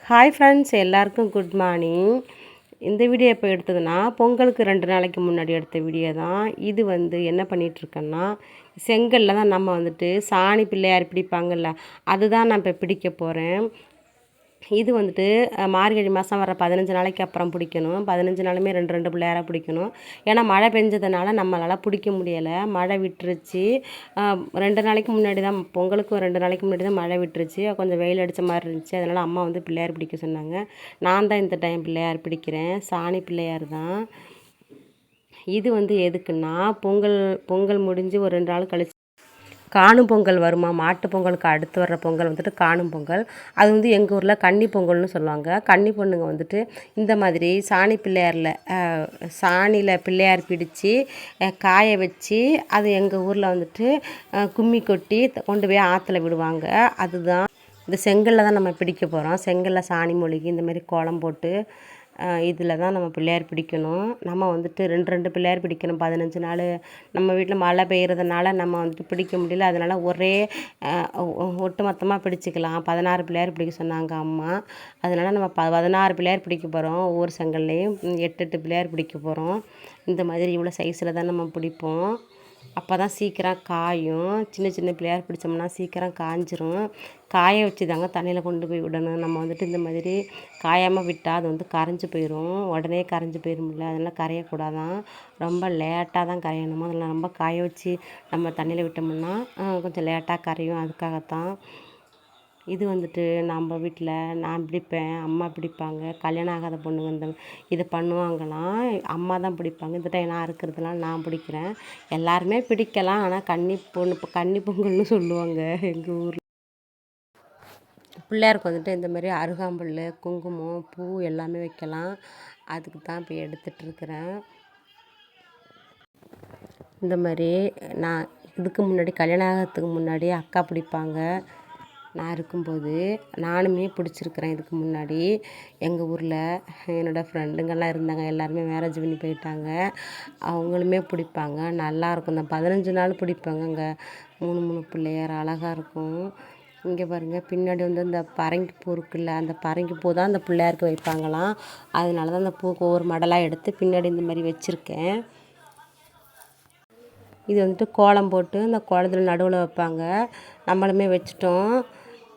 Hi friends, எல்லாருக்கும் good morning. இந்த video எப்போ எடுத்ததுன்னா பொங்கலுக்கு 2 நாளைக்கு முன்னாடி எடுத்த வீடியோ தான். இது என்ன பண்ணிகிட்ருக்கேன்னா, செங்கல்ல தான் நம்ம சாணி பிள்ளையார் பிடிப்பாங்கல்ல, அதுதான் நான் இப்போ பிடிக்க போகிறேன். இது மார்கழி மாதம் வர 15 நாளைக்கு அப்புறம் பிடிக்கணும். 15 நாளுமே 2 பிள்ளையாராக பிடிக்கணும். ஏன்னா மழை பெஞ்சதுனால நம்மளால் பிடிக்க முடியலை, மழை விட்டுருச்சு. 2 நாளைக்கு முன்னாடி தான், பொங்கலுக்கு 2 நாளைக்கு முன்னாடி தான் மழை விட்டுருச்சு. கொஞ்சம் வெயில் அடித்த மாதிரி இருந்துச்சு. அதனால் அம்மா பிள்ளையார் பிடிக்க சொன்னாங்க. நான் தான் இந்த டைம் பிள்ளையார் பிடிக்கிறேன். சாணி பிள்ளையார் தான். இது எதுக்குன்னா, பொங்கல் முடிஞ்சு ஒரு 2 நாள் கழிச்சு காணும் பொங்கல் வருமா. மாட்டு பொங்கலுக்கு அடுத்து வர்ற பொங்கல் காணும் பொங்கல். அது எங்கள் ஊரில் கன்னி பொங்கல்னு சொல்லுவாங்க. கன்னி பொண்ணுங்க இந்த மாதிரி சாணி பிள்ளையாரில் சாணியில் பிள்ளையார் பிடிச்சி காய வச்சு, அது எங்கள் ஊரில் கும்மி கொட்டி கொண்டு போய் ஆற்றுல விடுவாங்க. அதுதான் இந்த செங்கல்ல தான் நம்ம பிடிக்க போகிறோம். செங்கல்ல சாணி மொழிகி இந்த மாதிரி கோலம் போட்டு இதில் தான் நம்ம பிள்ளையார் பிடிக்கணும். நம்ம 2 பிள்ளையார் பிடிக்கணும். 15 நாள் நம்ம வீட்டில் மழை பெய்கிறதுனால நம்ம பிடிக்க முடியல. அதனால் ஒரே ஒட்டு மொத்தமாக பிடிச்சிக்கலாம். 16 பிள்ளையார் பிடிக்க சொன்னாங்க அம்மா. அதனால் நம்ம 16 பிள்ளையார் பிடிக்க போகிறோம். ஒவ்வொரு செங்கல்லையும் 8 பிள்ளையார் பிடிக்க போகிறோம். இந்த மாதிரி இவ்வளோ சைஸில் தான் நம்ம பிடிப்போம். அப்போ தான் சீக்கிரம் காயும். சின்ன பிள்ளையார் பிடிச்சோம்னா சீக்கிரம் காஞ்சிரும். காய வச்சு தாங்க தண்ணியில் கொண்டு போய் விடணும். நம்ம இந்த மாதிரி காயாமல் விட்டால் அது கரைஞ்சி போயிடும். உடனே கரைஞ்சி போயிடும்ல, அதனால் கரையக்கூடாதான். ரொம்ப லேட்டாக தான் கரையணுமோ. அதனால் ரொம்ப காய வச்சு நம்ம தண்ணியில் விட்டோம்னா கொஞ்சம் லேட்டாக கரையும். அதுக்காகத்தான் இது நம்ம வீட்டில் நான் பிடிப்பேன், அம்மா பிடிப்பாங்க. கல்யாணம் ஆகாத பொண்ணுங்க இதை பண்ணுவாங்களாம். அம்மா தான் பிடிப்பாங்க. இந்த டைம் நான் இருக்கிறதுனால நான் பிடிக்கிறேன். எல்லாருமே பிடிக்கலாம். ஆனால் கன்னி பொங்கல்னு சொல்லுவாங்க எங்கள் ஊரில். பிள்ளையாருக்கு இந்த மாதிரி அருகாம்புல், குங்குமம், பூ எல்லாமே வைக்கலாம். அதுக்கு தான் இப்போ எடுத்துகிட்ருக்கிறேன். இந்த மாதிரி நான் இதுக்கு முன்னாடி கல்யாணம் ஆகிறதுக்கு முன்னாடி அக்கா பிடிப்பாங்க. நான் இருக்கும்போது நானுமே பிடிச்சிருக்கிறேன். இதுக்கு முன்னாடி எங்கள் ஊரில் என்னோடய ஃப்ரெண்டுங்கள்லாம் இருந்தாங்க. எல்லாருமே மேரேஜ் பண்ணி போயிட்டாங்க. அவங்களுமே பிடிப்பாங்க. நல்லாயிருக்கும். இந்த 15 நாள் பிடிப்பாங்க. அங்கே 3 பிள்ளையார் அழகாக இருக்கும். இங்கே பாருங்கள், பின்னாடி இந்த பரங்கி பூ இருக்குல்ல, அந்த பரங்கி பூ தான் அந்த பிள்ளையாருக்கு வைப்பாங்களாம். அதனால தான் அந்த பூக்கு ஒவ்வொரு மடலாக எடுத்து பின்னாடி இந்த மாதிரி வச்சுருக்கேன். இது கோலம் போட்டு அந்த கோலத்தில் நடுவில் வைப்பாங்க. நம்மளுமே வச்சிட்டோம்.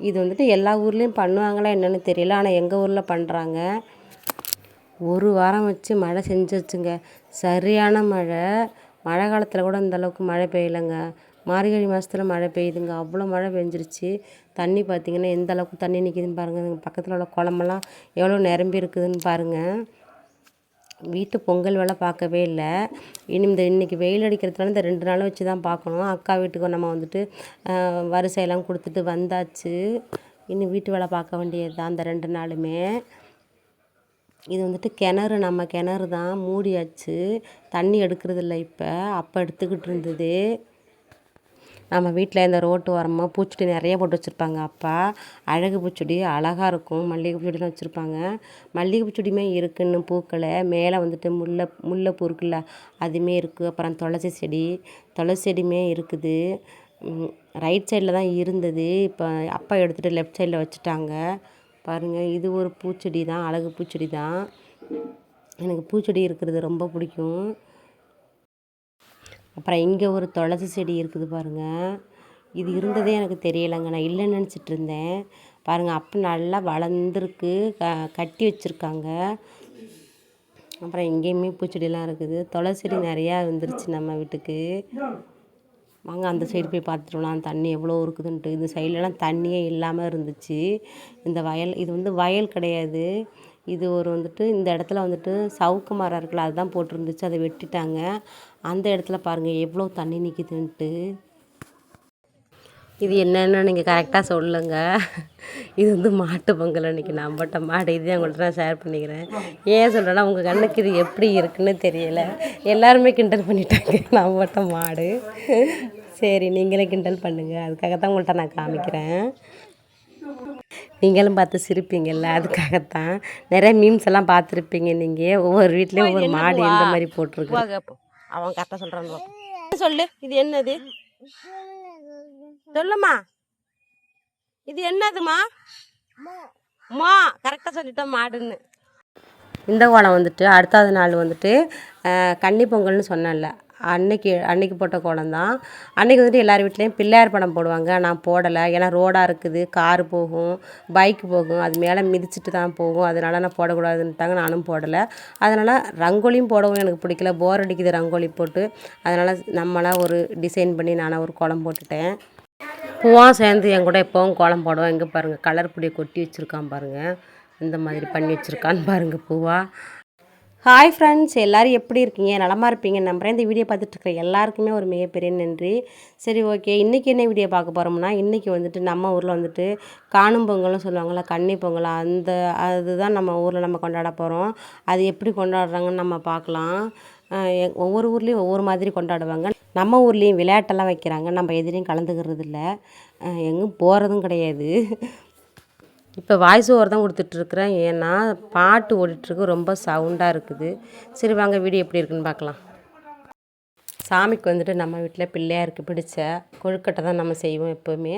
இது எல்லா ஊர்லேயும் பண்ணுவாங்களா என்னென்னு தெரியல. ஆனால் எங்கள் ஊரில் பண்ணுறாங்க. ஒரு வாரம் வச்சு மழை செஞ்சிருச்சுங்க. சரியான மழை. மழை காலத்தில் கூட இந்தளவுக்கு மழை பெய்யலைங்க. மார்கழி மாதத்தில் மழை பெய்யுதுங்க. அவ்வளோ மழை பெஞ்சிருச்சு. தண்ணி பார்த்திங்கன்னா எந்த அளவுக்கு தண்ணி நிற்கிதுன்னு பாருங்கள். பக்கத்தில் உள்ள குளமெல்லாம் எவ்வளோ நிரம்பி இருக்குதுன்னு பாருங்கள். வீட்டு பொங்கல் வேலை பார்க்கவே இல்லை. இன்றைக்கி வெயில் அடிக்கிறதுனால இந்த 2 நாள் வச்சு தான் பார்க்கணும். அக்கா வீட்டுக்கு நம்ம வரிசையெல்லாம் கொடுத்துட்டு வந்தாச்சு. இன்னும் வீட்டு வேலை பார்க்க வேண்டியது தான் அந்த 2 நாளுமே. இது கிணறு, நம்ம கிணறு தான், மூடியாச்சு. தண்ணி எடுக்கிறதில்ல இப்போ. அப்போ எடுத்துக்கிட்டு இருந்தது. நம்ம வீட்டில் இந்த ரோட்டு ஓரமாக பூச்செடி நிறைய போட்டு வச்சுருப்பாங்க அப்பா. அழகு பூச்செடி அழகாக இருக்கும். மல்லிகை பூச்செடிலாம் வச்சுருப்பாங்க. மல்லிகை பூச்செடியுமே இருக்குன்னு பூக்களை மேலே முல்லைப்பூ இருக்குல்ல, அதுவுமே இருக்குது. அப்புறம் துளசி செடியுமே இருக்குது. ரைட் சைடில் தான் இருந்தது. இப்போ அப்பா எடுத்துகிட்டு லெஃப்ட் சைடில் வச்சுட்டாங்க. பாருங்கள், இது ஒரு பூச்செடி தான், அழகு பூச்செடி தான். எனக்கு பூச்செடி இருக்கிறது ரொம்ப பிடிக்கும். அப்புறம் இங்கே ஒரு துளசி செடி இருக்குது பாருங்கள். இது இருந்ததே எனக்கு தெரியலைங்க. நான் இல்லைன்னு நினச்சிட்டு இருந்தேன். பாருங்கள், அப்போ நல்லா வளர்ந்துருக்கு. கட்டி வச்சுருக்காங்க. அப்புறம் இங்கேயுமே பூச்செடிலாம் இருக்குது. துளசி செடி நிறையா வந்துருச்சு நம்ம வீட்டுக்கு. வாங்க அந்த சைடு போய் பார்த்துட்டுலாம் தண்ணி எவ்வளோ இருக்குதுன்ட்டு. இந்த சைட்லலாம் தண்ணியே இல்லாமல் இருந்துச்சு. இந்த வயல் இது வயல் கிடையாது. இது ஒரு இந்த இடத்துல சவுக்கு மரம் இருக்குல்ல, அதுதான் போட்டிருந்துச்சு. அதை வெட்டிட்டாங்க. அந்த இடத்துல பாருங்கள் எவ்வளோ தண்ணி நிற்கிதுன்ட்டு. இது என்னென்னு நீங்கள் கரெக்டாக சொல்லுங்கள். இது மாட்டு பொங்கல் அன்றைக்கி நம்பட்ட மாடு. இதே உங்கள்கிட்ட நான் ஷேர் பண்ணிக்கிறேன். ஏன் சொல்கிறேன்னா, உங்கள் கண்ணுக்கு இது எப்படி இருக்குன்னு தெரியலை. எல்லாருமே கிண்டல் பண்ணிட்டாங்க நம்பட்ட மாடு. சரி, நீங்களே கிண்டல் பண்ணுங்கள். அதுக்காகத்தான் உங்கள்கிட்ட நான் காமிக்கிறேன். நீங்களும் பார்த்து சிரிப்பீங்கள்ல, அதுக்காகத்தான். நிறைய மீம்ஸ் எல்லாம் பார்த்துருப்பீங்க நீங்கள். ஒவ்வொரு வீட்லேயும் ஒவ்வொரு மாடு எந்த மாதிரி போட்டிருக்கு. அவன் கரெக்டாக சொல்கிறான். சொல்லு, இது என்னது சொல்லுமா? இது என்னதுமா? மா கரெக்டாக சொல்லிட்டோம் மாடுன்னு. இந்த கோலம் வந்துட்டு அடுத்தாவது நாள் வந்துட்டு கன்னி பொங்கல்னு சொன்னேன்ல, அன்னைக்கு போட்ட கோலம் தான். அன்றைக்கி வந்துட்டு எல்லார் வீட்லேயும் பிள்ளையார் படம் போடுவாங்க. நான் போடலை, ஏன்னா ரோடாக இருக்குது, காரு போகும், பைக்கு போகும், அது மேலே மிதிச்சுட்டு தான் போகும், அதனால் நான் போடக்கூடாதுன்ட்டாங்க. நானும் போடலை. அதனால் ரங்கோலியும் போடவும் எனக்கு பிடிக்கல, போர் அடிக்குது ரங்கோலி போட்டு. அதனால் நம்மளாக ஒரு டிசைன் பண்ணி நானாக ஒரு கோலம் போட்டுட்டேன். பூவாக சேர்ந்து என் கூட எப்போவும் கோலம் போடுவோம். எங்கே பாருங்கள் கலர் பொடியை கொட்டி வச்சுருக்கான் பாருங்கள், இந்த மாதிரி பண்ணி வச்சுருக்கான்னு பாருங்கள் பூவா. ஹாய் ஃப்ரெண்ட்ஸ், எல்லோரும் எப்படி இருக்கீங்க? நலமாக இருப்பீங்க நம்புகிறேன். இந்த வீடியோ பார்த்துட்ருக்க எல்லாருக்குமே ஒரு மிகப்பெரிய நன்றி. சரி, ஓகே, இன்றைக்கி என்ன வீடியோ பார்க்க போகிறோம்னா, இன்றைக்கி வந்துட்டு நம்ம ஊரில் வந்துட்டு காணும் பொங்கல்னு சொல்லுவாங்கள்ல, கன்னி பொங்கல், அதுதான் நம்ம ஊரில் நம்ம கொண்டாட போகிறோம். அது எப்படி கொண்டாடுறாங்கன்னு நம்ம பார்க்கலாம். ஒவ்வொரு ஊர்லேயும் ஒவ்வொரு மாதிரி கொண்டாடுவாங்க. நம்ம ஊர்லேயும் விளையாட்டெல்லாம் வைக்கிறாங்க. நம்ம எதிரையும் கலந்துக்கிறது இல்லை, எங்கேயும் போகிறதும் கிடையாது. இப்போ வாய்ஸ் ஓவர் தான் கொடுத்துட்ருக்குறேன், ஏன்னா பாட்டு ஓடிட்டுருக்கு, ரொம்ப சவுண்டாக இருக்குது. சரி வாங்க வீடியோ எப்படி இருக்குன்னு பார்க்கலாம். சாமிக்கு வந்துட்டு நம்ம வீட்டில் பிள்ளையாருக்கு பிடிச்ச கொழுக்கட்டை தான் நம்ம செய்வோம் எப்போவுமே.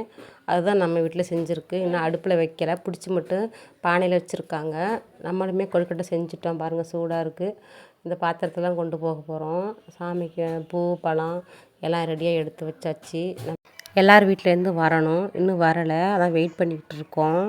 அதுதான் நம்ம வீட்டில் செஞ்சுருக்கு. இன்னும் அடுப்பில் வைக்கலை, பிடிச்சி மட்டும் பானையில் வச்சுருக்காங்க. நம்மளுமே கொழுக்கட்டை செஞ்சுட்டோம் பாருங்கள், சூடாக இருக்குது. இந்த பாத்திரத்தெல்லாம் கொண்டு போக போகிறோம். சாமிக்கு பூ பழம் எல்லாம் ரெடியாக எடுத்து வச்சாச்சு. எல்லார் வீட்டிலேருந்து வரணும், இன்னும் வரலை, அதான் வெயிட் பண்ணிக்கிட்டு இருக்கோம்.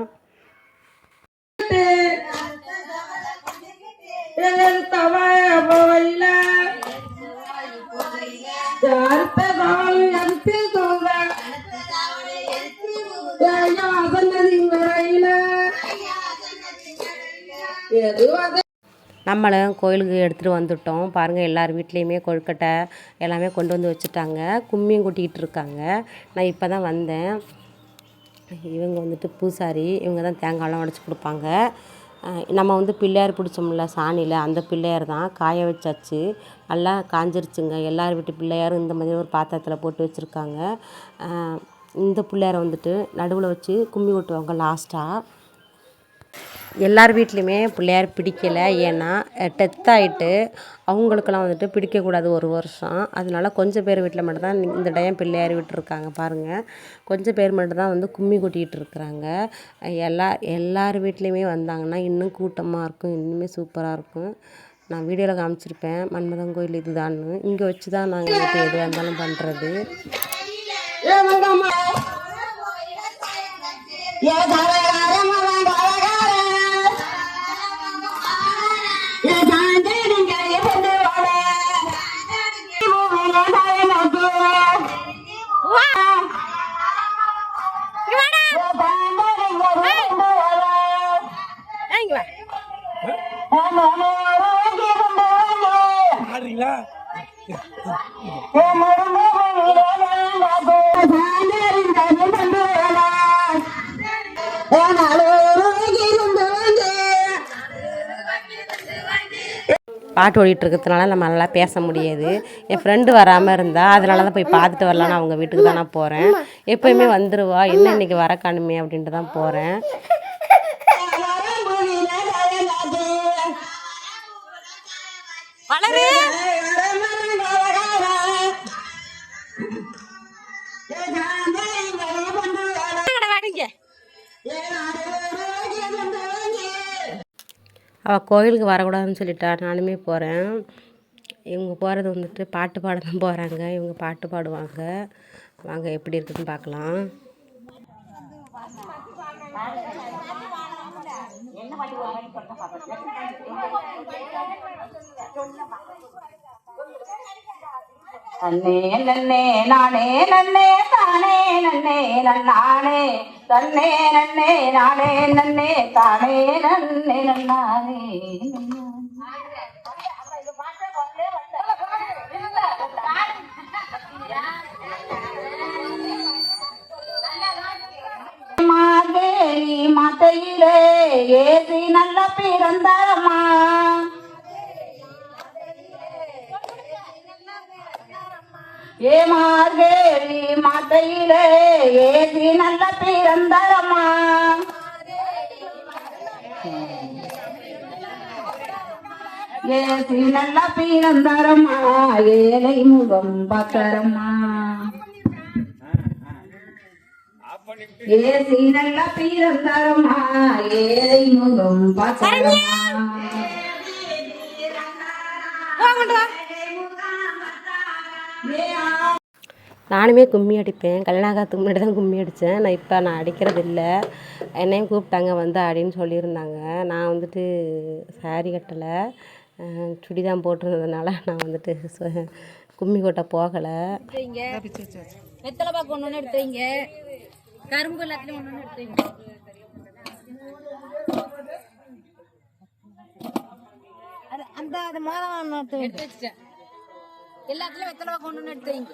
நம்மளும் கோயிலுக்கு எடுத்துகிட்டு வந்துட்டோம் பாருங்கள். எல்லார் வீட்லேயுமே கொழுக்கட்டை எல்லாமே கொண்டு வந்து வச்சுட்டாங்க. கும்மியும் கொட்டிக்கிட்டு இருக்காங்க. நான் இப்போ தான் வந்தேன். இவங்க வந்துட்டு பூசாரி, இவங்க தான் தேங்காயெலாம் உடச்சி கொடுப்பாங்க. நம்ம வந்து பிள்ளையார் பிடிச்சோம்ல சாணியில், அந்த பிள்ளையார் தான். காய வச்சாச்சு, நல்லா காஞ்சிருச்சுங்க. எல்லார் வீட்டு பிள்ளையாரும் இந்த மாதிரி ஒரு பாத்திரத்தில் போட்டு வச்சுருக்காங்க. இந்த பிள்ளையாரை வந்துட்டு நடுவில் வச்சு கும்மி கொட்டுவாங்க லாஸ்ட்டாக. எல்லார் வீட்லேயுமே பிள்ளையார் பிடிக்கலை, ஏன்னா டெத் ஆகிட்டு அவங்களுக்கெல்லாம் வந்துட்டு பிடிக்கக்கூடாது ஒரு வருஷம். அதனால கொஞ்சம் பேர் வீட்டில் மட்டும்தான் இந்த டைம் பிள்ளையார் விட்டுருக்காங்க பாருங்கள். கொஞ்சம் பேர் மட்டும்தான் வந்து கும்மி கொட்டிகிட்டு இருக்கிறாங்க. எல்லார் வீட்லேயுமே வந்தாங்கன்னா இன்னும் கூட்டமாக இருக்கும், இன்னுமே சூப்பராக இருக்கும். நான் வீடியோவில் காமிச்சிருப்பேன் மன்மதன் கோயில் இதுதான்னு. இங்கே வச்சு தான் நாங்கள் வந்துட்டு எதுவாக இருந்தாலும் பண்ணுறது. பாட்டு ஓடிட்டு இருக்கிறதுனால நம்ம நல்லா பேச முடியாது. என் ஃப்ரெண்டு வராமல் இருந்தால் அதனால தான் போய் பார்த்துட்டு வரலான்னு அவங்க வீட்டுக்கு தான் நான் போகிறேன். எப்போயுமே வந்துடுவா, என்ன இன்றைக்கி வர காணுமே அப்படின்ட்டு தான் போகிறேன். அவள் கோயிலுக்கு வரக்கூடாதுன்னு சொல்லிட்டா, நானுமே போகிறேன். இவங்க போகிறது வந்துட்டு பாட்டு பாட தான் போகிறாங்க. இவங்க பாட்டு பாடுவாங்க. வாங்க எப்படி இருக்குதுன்னு பார்க்கலாம். நன்னே நன்னே நானே நன்னே தானே நன்னே நன்னானே தன்னே நன்னே நானே நன்னே தானே நன்னே நன்னானே. மாதேவி மாத்தையிலே ஏசி நல்ல பிறந்தாரம்மா. ஏ மார்கழி மாத்தையிலே ஏசி நல்ல பிறந்தாரம்மா. ஏசி நல்ல பிறந்தாரம்மா, ஏழை முகம் பார்த்தாரம்மா. ஏசி நல்ல பிறந்தாரம்மா ஏழை முகம் பார்த்தாரம்மா நானுமே கும்மி அடிப்பேன். கல்யாணம் ஆகாததுக்கு முன்னாடி தான் கும்மி அடித்தேன். நான் அடிக்கிறது இல்லை. என்னையும் கூப்பிட்டாங்க வந்து ஆடின்னு சொல்லியிருந்தாங்க. நான் வந்துட்டு சாரி கட்டலை, சுடிதான் போட்டிருந்ததுனால நான் வந்துட்டு கும்மி கொட்ட போகலை. வெத்தலை பாக்கு ஒன்று எடுத்துங்க, கரும்பு எல்லாத்துலையும் ஒன்று எடுத்துங்க. அந்த அது மோதம் எடுத்து வச்சுட்டேன். எல்லாத்துலயும் வெத்தலை பாக்கு ஒன்று எடுத்துங்க.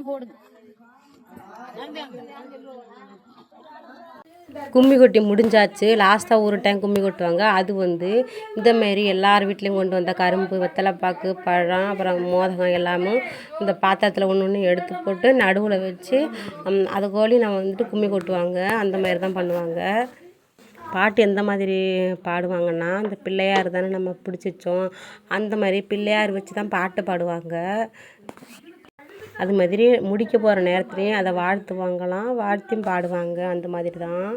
போடுங்க. கும்மி கொட்டி முடிஞ்சாச்சு. லாஸ்ட்டாக ஒரு டைம் கும்மி கொட்டுவாங்க. அது வந்து இந்தமாரி எல்லார் வீட்லேயும் கொண்டு வந்த கரும்பு, வெத்தலைப்பாக்கு, பழம், அப்புறம் மோதகம் எல்லாமே இந்த பாத்திரத்தில் ஒன்று ஒன்று எடுத்து போட்டு நடுவில் வச்சு அது கோலி நம்ம வந்துட்டு கும்மி கொட்டுவாங்க. அந்த மாதிரி தான் பண்ணுவாங்க. பாட்டு எந்த மாதிரி பாடுவாங்கன்னா, இந்த பிள்ளையார் தானே நம்ம பிடிச்சி வச்சோம், அந்த மாதிரி பிள்ளையார் வச்சு தான் பாட்டு பாடுவாங்க. அது மாதிரி முடிக்க போகிற நேரத்துலையும் அதை வாழ்த்துவாங்களாம், வாழ்த்தியும் பாடுவாங்க. அந்த மாதிரி தான்.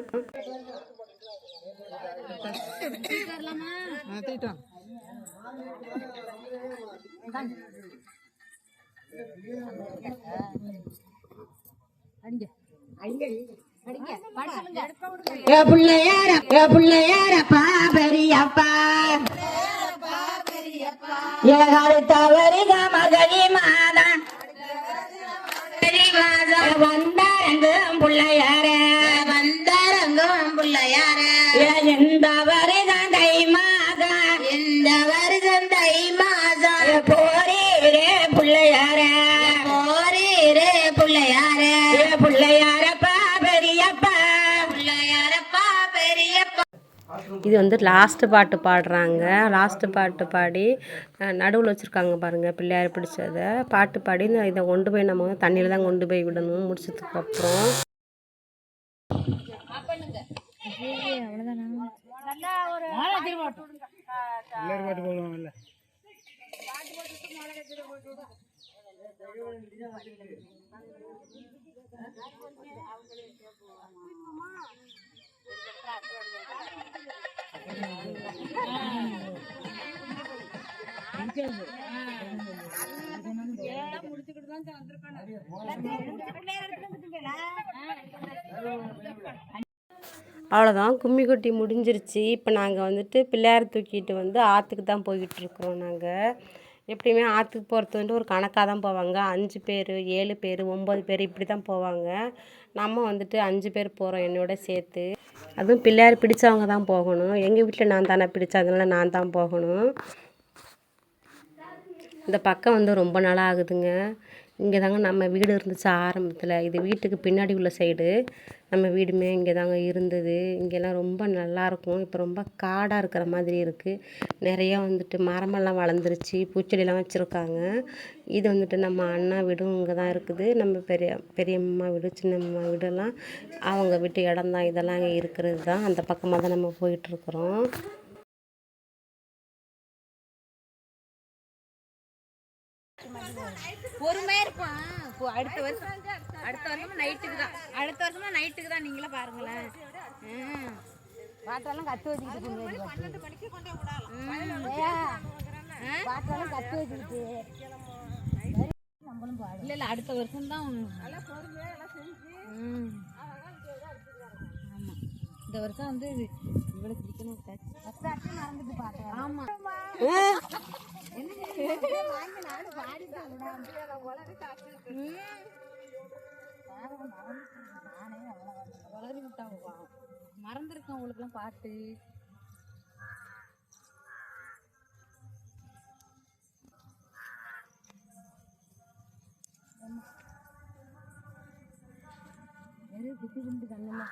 பிள்ளையாரப்பா பெரியப்பா ஏகாலித்தவரிக மகரி மாதா வந்தாரங்கும் பிள்ளையாரே வந்தாரங்கும் பிள்ளையாரே எந்த வருடம் தை மாதா எந்த வருடம் தை மாதா போரீரே பிள்ளையாரே போரீரே பிள்ளையாரே பிள்ளையாரப்பா பெரியப்பா பிள்ளையாரப்பா பெரியப்பா. இது வந்து லாஸ்ட்டு பாட்டு பாடுறாங்க. லாஸ்ட்டு பாட்டு பாடி நடுவில் வச்சுருக்காங்க பாருங்கள் பிள்ளையார் பிடிச்சதை. பாட்டு பாடி இதை கொண்டு போய் நம்ம வந்து தண்ணியில் தான் கொண்டு போய் விடணும். முடிச்சதுக்கப்புறம் அவ்வளோதான், கும்மி கொட்டி முடிஞ்சிருச்சு. இப்போ நாங்கள் வந்துட்டு பிள்ளையார் தூக்கிட்டு வந்து ஆற்றுக்கு தான் போய்கிட்டு இருக்கிறோம். நாங்கள் எப்படியுமே ஆற்றுக்கு போகிறது வந்துட்டு ஒரு கணக்காக தான் போவாங்க. 5 பேர், 7 பேர், 9 பேர் இப்படி தான் போவாங்க. நம்ம வந்துட்டு 5 பேர் போகிறோம் என்னோட சேர்த்து. அதுவும் பிள்ளையார் பிடிச்சவங்க தான் போகணும். எங்கள் வீட்டில் நான் தானே பிடிச்சேன், அதனால நான் தான் போகணும். இந்த பக்கம் வந்து ரொம்ப நாளாக ஆகுதுங்க. இங்கே தாங்க நம்ம வீடு இருந்துச்சு ஆரம்பத்தில். இது வீட்டுக்கு பின்னாடி உள்ள சைடு நம்ம வீடுமே இங்கே தாங்க இருந்தது. இங்கெல்லாம் ரொம்ப நல்லாயிருக்கும். இப்போ ரொம்ப காடாக இருக்கிற மாதிரி இருக்குது. நிறையா வந்துட்டு மரமெல்லாம் வளர்ந்துருச்சு, பூச்செடியெல்லாம் வச்சுருக்காங்க. இது வந்துட்டு நம்ம அண்ணா வீடும் இங்கே தான் இருக்குது. நம்ம பெரியம்மா வீடு, சின்னம்மா வீடெல்லாம் அவங்க வீட்டு இடம் தான். இதெல்லாம் இங்கே இருக்கிறது தான். அந்த பக்கமாக தான் நம்ம போயிட்டுருக்குறோம். பொறுமையா இருப்பான். அடுத்த வருஷம் நைட்டுக்கு தான். அடுத்த வருஷமா நைட்டுக்கு தான். நீங்களே பாருங்களேன். பாட்டெல்லாம் கத்து வச்சுக்கிட்டு 12 மணிக்கு கொண்டே விடலாம். பாட்டெல்லாம் கத்து வச்சுக்கிட்டு இல்ல அடுத்த வருஷம் தான். இந்த வருஷம் வந்து இவ்வளவு பிடிக்கணும். மறந்துட்டு பாட்டேன். ஆமா மறந்துருக்கேன் உங்களுக்குலாம் பாட்டு. குட்டி குண்டு கண்ணுல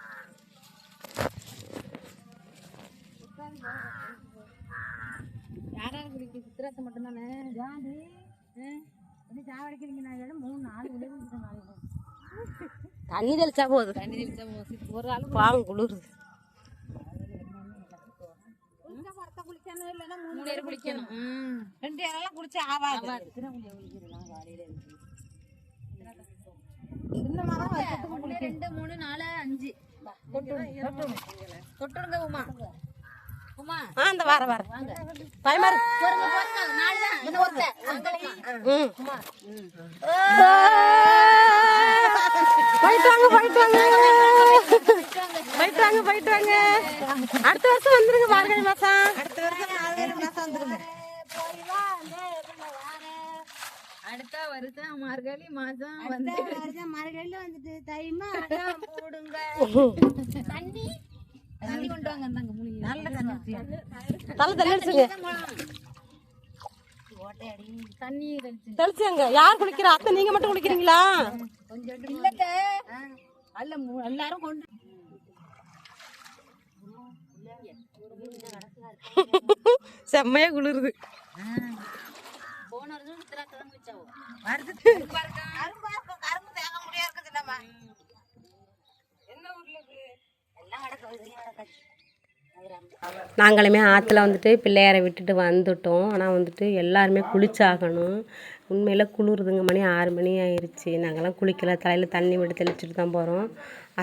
யாராவது குடிக்க சித்திரத்தை மட்டும்தானே ஜாதி என்ன சாவடிக்கிறீங்க? நான் 3-4 விளைவு தண்ணி தெளிச்சா போகுது. ஒரு ஆள் பாவம் குளிருது. குளிக்கணும் இல்லைன்னா 3 பேர் குளிக்கணும். 2 பேரெல்லாம் குளிச்சு ஆவாது. 1 2 3 4 5 தொட்டுருங்க உமா உமா அந்த வர பயமா இருக்கு. போறங்க நாலு தான் இன்னும் ஒருத்த உமா போயிட்டு வாங்க. அடுத்த வருஷம் வந்துருங்க மார்கழி மாசம். அடுத்த வருஷம் மார்கழி மாசம் வந்து மார்கழியில வந்துட்டு தை மாதம் போடுங்க தண்ணி தண்ணி கொண்டு வாங்க அந்தாங்க மூலிகை நல்ல தலை அடிச்சுங்க. தண்ணி தெளிச்சுங்க. யார் குளிக்கிறா? அத்தை நீங்க மட்டும் குளிக்கிறீங்களா? கொஞ்சம் இல்லக்க அல்ல எல்லாரும் கொண்டு செம்மையா குளிருது. போன வருஷம் இத்தனை குளிச்சாவோ கரும்பு தேங்க முடியாது இருக்குதுல்லம்மா. நாங்களுமே ஆற்றுல வந்துட்டு பிள்ளையாரை விட்டுட்டு வந்துட்டோம். ஆனால் வந்துட்டு எல்லாருமே குளிச்சாகணும். உண்மையில் குளிருதுங்க. மணி 6 மணி ஆயிடுச்சு. நாங்கள்லாம் குளிக்கல. தலையில் தண்ணி விட்டு தெளிச்சுட்டு தான் போகிறோம்.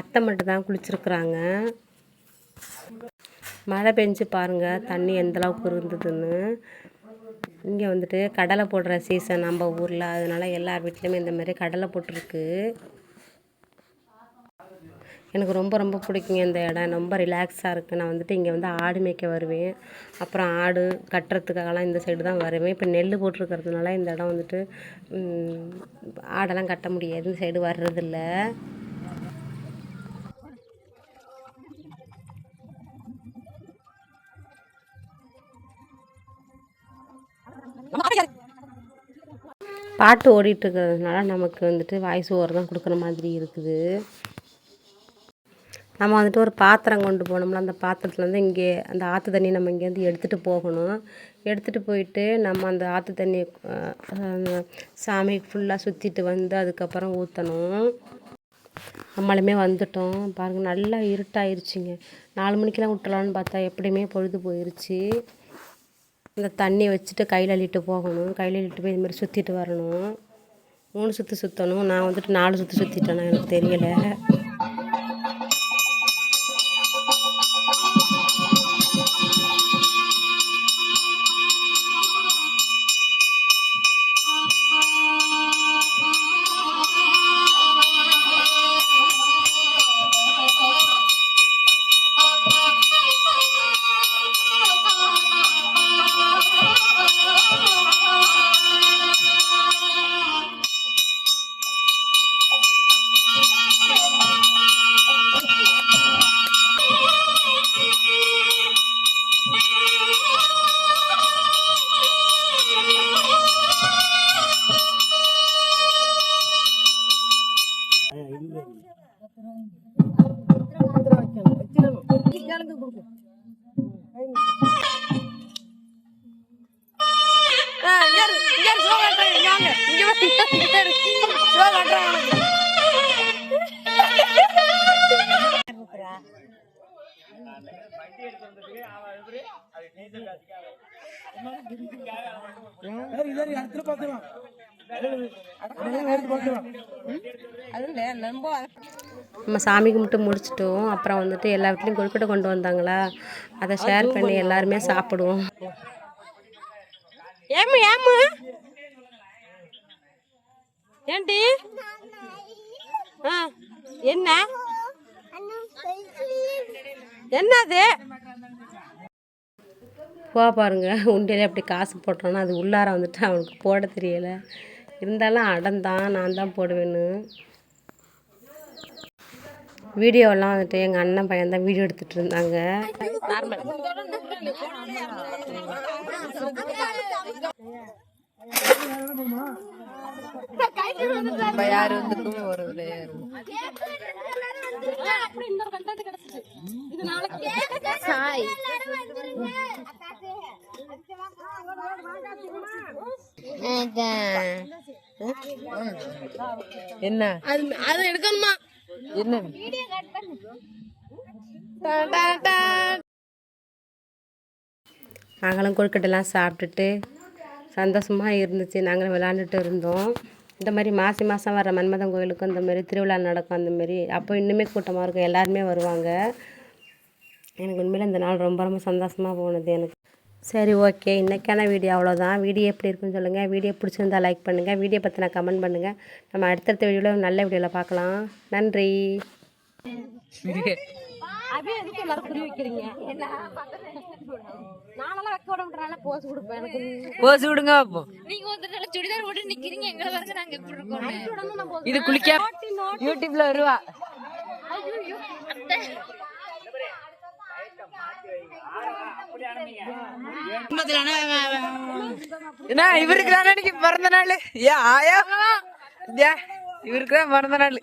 அத்தை மட்டும் தான் குளிச்சிருக்குறாங்க. மழை பெஞ்சு பாருங்கள் தண்ணி எந்தளவுக்கு இருந்ததுன்னு. இங்கே வந்துட்டு கடலை போடுற சீசன் நம்ம ஊரில். அதனால எல்லார் வீட்லேயுமே இந்தமாரி கடலை போட்டிருக்கு. எனக்கு ரொம்ப ரொம்ப பிடிக்குங்க இந்த இடம். ரொம்ப ரிலாக்ஸாக இருக்குது. நான் வந்துட்டு இங்கே வந்து ஆடு மேய்க்க வருவேன். அப்புறம் ஆடு கட்டுறதுக்காகலாம் இந்த சைடு தான் வருவேன். இப்போ நெல் போட்டிருக்கிறதுனால இந்த இடம் வந்துட்டு ஆடெல்லாம் கட்ட முடியாது. இந்த சைடு வர்றதில்ல. பாட்டு ஓடிட்டு இருக்கிறதுனால நமக்கு வந்துட்டு வாய்ஸ் ஓவர் தான் கொடுக்குற மாதிரி இருக்குது. நம்ம வந்துட்டு ஒரு பாத்திரம் கொண்டு போனோம்னா அந்த பாத்திரத்துலேருந்து இங்கே அந்த ஆற்று தண்ணி நம்ம இங்கேருந்து எடுத்துகிட்டு போகணும். எடுத்துகிட்டு போயிட்டு நம்ம அந்த ஆற்று தண்ணி சாமிக்கு ஃபுல்லாக சுற்றிட்டு வந்து அதுக்கப்புறம் ஊற்றணும். நம்மளுமே வந்துட்டோம். பாருங்கள் நல்லா இருட்டாயிருச்சுங்க. 4 மணிக்கெலாம் விட்டுலான்னு பார்த்தா எப்படியுமே பொழுது போயிடுச்சு. இந்த தண்ணி வச்சுட்டு கையில் அள்ளிட்டு போகணும். கையில் அள்ளிட்டு போய் இதுமாதிரி சுற்றிட்டு வரணும். 3 சுற்று சுற்றணும். நான் வந்துட்டு 4 சுற்று சுற்றிட்டேன்னா எனக்கு தெரியலை. நம்ம சாமி கும்பிட்டு முடிச்சிட்டோம். அப்புறம் வந்துட்டு எல்லா வீட்லேயும் கொழுக்கட்டை கொண்டு வந்தாங்களா, அதை ஷேர் பண்ணி எல்லாருமே சாப்பிடுவோம். ஏமு ஏமு ஏண்டி என்ன என்னது போ பாருங்க. உண்டியில் எப்படி காசு போட்டோன்னா அது உள்ளார வந்துட்டு அவனுக்கு போட தெரியலை. இருந்தாலும் அடந்தான் நான் தான் போடுவேன்னு. வீடியோலாம் வந்துட்டு எங்கள் அண்ணன் பையன் தான் வீடியோ எடுத்துகிட்டு இருந்தாங்க. நார்மல் யாரு வந்துக்குமே வருதுல சாய் என்ன அது எடுக்கணுமா என்ன நாங்களும் கொழுக்கட்டைலாம் சாப்பிட்டுட்டு சந்தோஷமாக இருந்துச்சு. நாங்களும் விளாண்டுட்டு இருந்தோம். இந்த மாதிரி மாசி மாதம் வர மன்மதன் கோயிலுக்கும் இந்த மாதிரி திருவிழா நடக்கும். அந்த மாதிரி அப்போ இன்னுமே கூட்டமாக இருக்கும், எல்லாருமே வருவாங்க. எனக்கு உண்மையில் இந்த நாள் ரொம்ப ரொம்ப சந்தோஷமாக போனது எனக்கு. சரி, ஓகே, இன்றைக்கான வீடியோ அவ்வளோதான். வீடியோ எப்படி இருக்குன்னு சொல்லுங்கள். வீடியோ பிடிச்சிருந்தா லைக் பண்ணுங்கள். வீடியோ பற்றி நான் கமெண்ட் பண்ணுங்கள். நம்ம அடுத்தடுத்த வீடியோவில் நல்ல வீடியோவில் பார்க்கலாம். நன்றி. போஸ் விடுங்க. நீங்க ஒரு நல்ல சுடிதார் போட்டு நிக்கிறீங்க, எங்களை பாருங்க நாங்க எப்படி இருக்கோம். இது குளிக்க யூடியூப்ல வருவா. இவருக்கு தான் அன்னைக்கு பிறந்த நாள். ஏன் ஆயா இவருக்கு தான் பிறந்த நாள்.